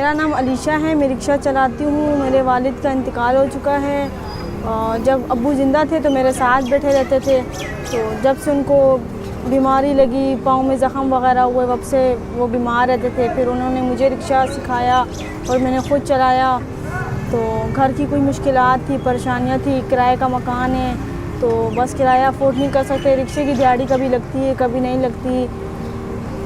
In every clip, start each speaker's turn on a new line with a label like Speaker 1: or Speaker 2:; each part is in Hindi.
Speaker 1: मेरा नाम अलीशा है, मैं रिक्शा चलाती हूँ। मेरे वालिद का इंतकाल हो चुका है। जब अब्बू ज़िंदा थे तो मेरे साथ बैठे रहते थे, तो जब से उनको बीमारी लगी, पाँव में ज़ख़म वग़ैरह हुए, वब से वो बीमार रहते थे। फिर उन्होंने मुझे रिक्शा सिखाया और मैंने ख़ुद चलाया। तो घर की कोई मुश्किलात थी, परेशानियाँ थी, किराए का मकान है तो बस किराया अफोर्ड नहीं कर सकते, रिक्शे की दिहाड़ी कभी लगती है कभी नहीं लगती,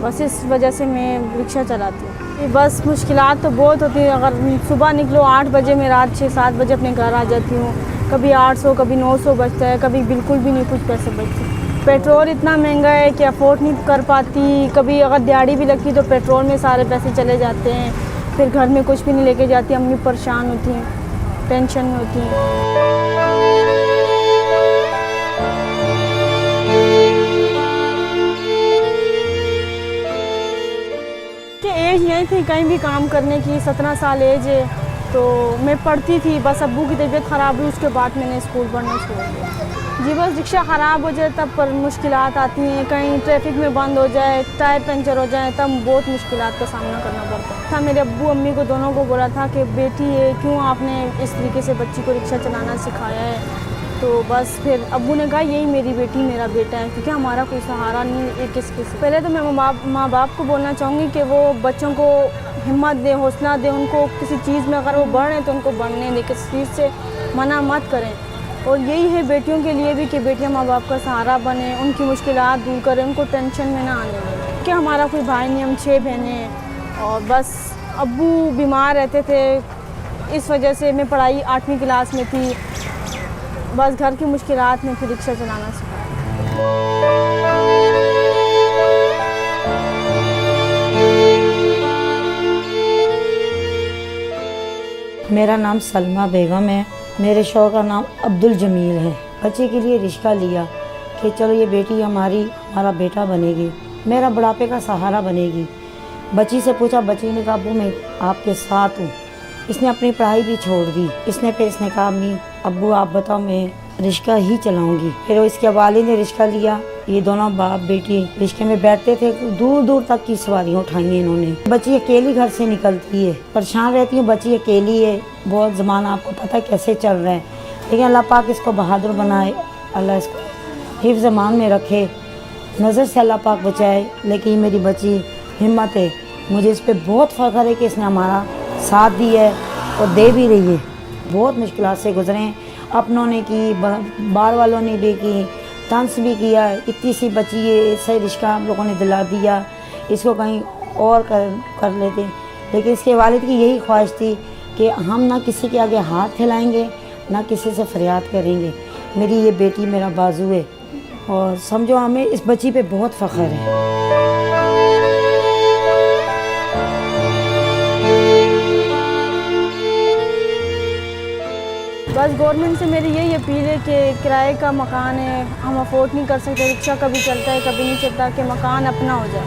Speaker 1: बस इस वजह से मैं रिक्शा चलाती हूँ। बस मुश्किलात तो बहुत होती है। अगर सुबह निकलो 8 बजे, मैं रात 6-7 बजे अपने घर आ जाती हूँ। कभी 800 कभी 900 बचता है, कभी बिल्कुल भी नहीं कुछ पैसे बचते। पेट्रोल इतना महंगा है कि अफोर्ड नहीं कर पाती। कभी अगर दिहाड़ी भी लगती तो पेट्रोल में सारे पैसे चले जाते हैं, फिर घर में कुछ भी नहीं लेके जाती। अम्मी परेशान होती हैं, टेंशन में होती हैं। एज नहीं थी कहीं भी काम करने की, 17 साल एज है। तो मैं पढ़ती थी, बस अब्बू की तबीयत ख़राब हुई, उसके बाद मैंने स्कूल पढ़ना छोड़ दिया। जी बस रिक्शा ख़राब हो जाए तब पर मुश्किलात आती हैं। कहीं ट्रैफिक में बंद हो जाए, टायर पंचर हो जाए, तब बहुत मुश्किलात का सामना करना पड़ता था। मेरे अब्बू अम्मी को दोनों को बोला था कि बेटी है, क्यों आपने इस तरीके से बच्ची को रिक्शा चलाना सिखाया है। तो बस फिर अब्बू ने कहा यही मेरी बेटी मेरा बेटा है, क्योंकि हमारा कोई सहारा नहीं है एक किस। पहले तो मैं माँ बाप को बोलना चाहूँगी कि वो बच्चों को हिम्मत दें, हौसला दें। उनको किसी चीज़ में अगर वो बढ़ रहे हैं तो उनको बढ़ने दें, किसी चीज़ से मना मत करें। और यही है बेटियों के लिए भी कि बेटियाँ माँ बाप का सहारा बने, उनकी मुश्किलात दूर करें, उनको टेंशन में ना आने दें। कि हमारा कोई भाई नहीं, हम 6 बहनें हैं और बस अब्बू बीमार रहते थे, इस वजह से मैं पढ़ाई 8वीं क्लास में थी। बस घर की मुश्किलात में फिर रिक्शा चलाना सिखाया।
Speaker 2: मेरा नाम सलमा बेगम है। मेरे शौहर का नाम अब्दुल जमील है। बच्चे के लिए रिश्ता लिया कि चलो ये बेटी हमारा बेटा बनेगी, मेरा बुढ़ापे का सहारा बनेगी। बच्ची से पूछा, बच्ची ने कहा अब्बू मैं आपके साथ हूँ। इसने अपनी पढ़ाई भी छोड़ दी। इसने कहा अम्मी अब्बू आप बताओ, मैं रिक्शा ही चलाऊंगी। फिर इसके वालिद ने रिक्शा लिया। ये दोनों बाप बेटी रिक्शे में बैठते थे, दूर दूर तक की सवारियाँ उठाई इन्होंने। बच्ची अकेली घर से निकलती है, परेशान रहती है, बच्ची अकेली है। बहुत ज़माना आपको पता है कैसे चल रहा है, लेकिन अल्लाह पाक इसको बहादुर बनाए, अल्लाह इसको हिफ्ज़ ईमान में रखे, नज़र से अल्लाह पाक बचाए। लेकिन मेरी बच्ची हिम्मत है, मुझे इस पर बहुत फ़ख्र है कि इसने हमारा साथ दिया है और दे भी रही है। बहुत मुश्किलात से गुजरे हैं, अपनों ने की, बाहर वालों ने भी की, तंस भी किया। इतनी सी बच्ची है, इससे रिश्ता आप लोगों ने दिला दिया, इसको कहीं और कर लेते। लेकिन इसके वालिद की यही ख्वाहिश थी कि हम ना किसी के आगे हाथ फैलाएंगे, ना किसी से फरियाद करेंगे। मेरी ये बेटी मेरा बाजू है और समझो हमें इस बच्ची पे बहुत फ़ख्र है।
Speaker 1: बस गवर्नमेंट से मेरी यही अपील है कि किराए का मकान है, हम अफोर्ड नहीं कर सकते, रिक्शा कभी चलता है कभी नहीं चलता, कि मकान अपना हो जाए।